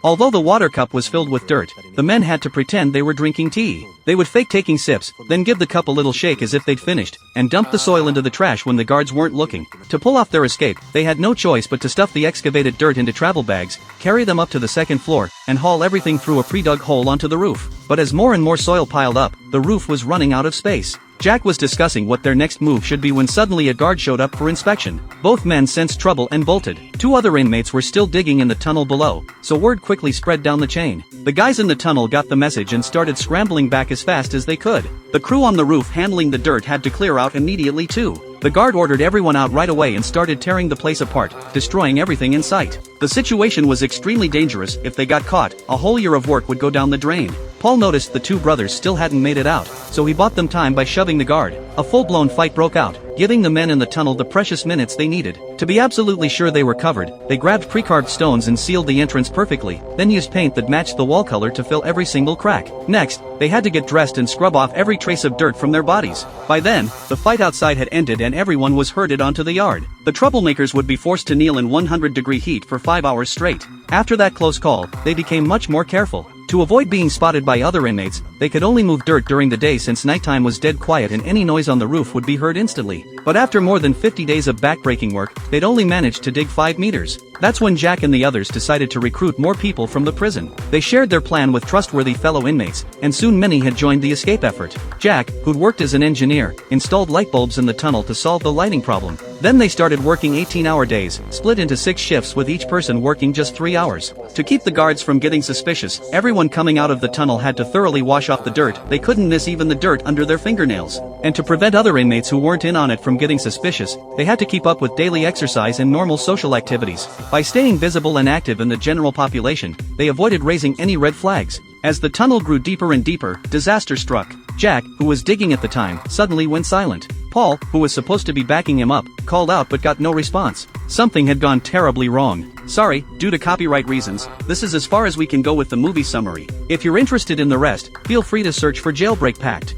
Although the water cup was filled with dirt, the men had to pretend they were drinking tea. They would fake taking sips, then give the cup a little shake as if they'd finished, and dump the soil into the trash when the guards weren't looking. To pull off their escape, they had no choice but to stuff the excavated dirt into travel bags, carry them up to the second floor, and haul everything through a pre-dug hole onto the roof. But as more and more soil piled up, the roof was running out of space. Jack was discussing what their next move should be when suddenly a guard showed up for inspection. Both men sensed trouble and bolted. 2 other inmates were still digging in the tunnel below, so word quickly spread down the chain. The guys in the tunnel got the message and started scrambling back as fast as they could. The crew on the roof handling the dirt had to clear out immediately too. The guard ordered everyone out right away and started tearing the place apart, destroying everything in sight. The situation was extremely dangerous. If they got caught, a whole year of work would go down the drain. Paul noticed the 2 brothers still hadn't made it out, so he bought them time by shoving the guard. A full-blown fight broke out, giving the men in the tunnel the precious minutes they needed. To be absolutely sure they were covered, they grabbed pre-carved stones and sealed the entrance perfectly, then used paint that matched the wall color to fill every single crack. Next, they had to get dressed and scrub off every trace of dirt from their bodies. By then, the fight outside had ended and everyone was herded onto the yard. The troublemakers would be forced to kneel in 100-degree heat for 5 hours straight. After that close call, they became much more careful. To avoid being spotted by other inmates, they could only move dirt during the day since nighttime was dead quiet and any noise on the roof would be heard instantly. But after more than 50 days of backbreaking work, they'd only managed to dig 5 meters. That's when Jack and the others decided to recruit more people from the prison. They shared their plan with trustworthy fellow inmates, and soon many had joined the escape effort. Jack, who'd worked as an engineer, installed light bulbs in the tunnel to solve the lighting problem. Then they started working 18-hour days, split into 6 shifts with each person working just 3 hours. To keep the guards from getting suspicious, everyone coming out of the tunnel had to thoroughly wash off the dirt. They couldn't miss even the dirt under their fingernails. And to prevent other inmates who weren't in on it from getting suspicious, they had to keep up with daily exercise and normal social activities. By staying visible and active in the general population, they avoided raising any red flags. As the tunnel grew deeper and deeper, disaster struck. Jack, who was digging at the time, suddenly went silent. Paul, who was supposed to be backing him up, called out but got no response. Something had gone terribly wrong. Sorry, due to copyright reasons, this is as far as we can go with the movie summary. If you're interested in the rest, feel free to search for Jailbreak Pact.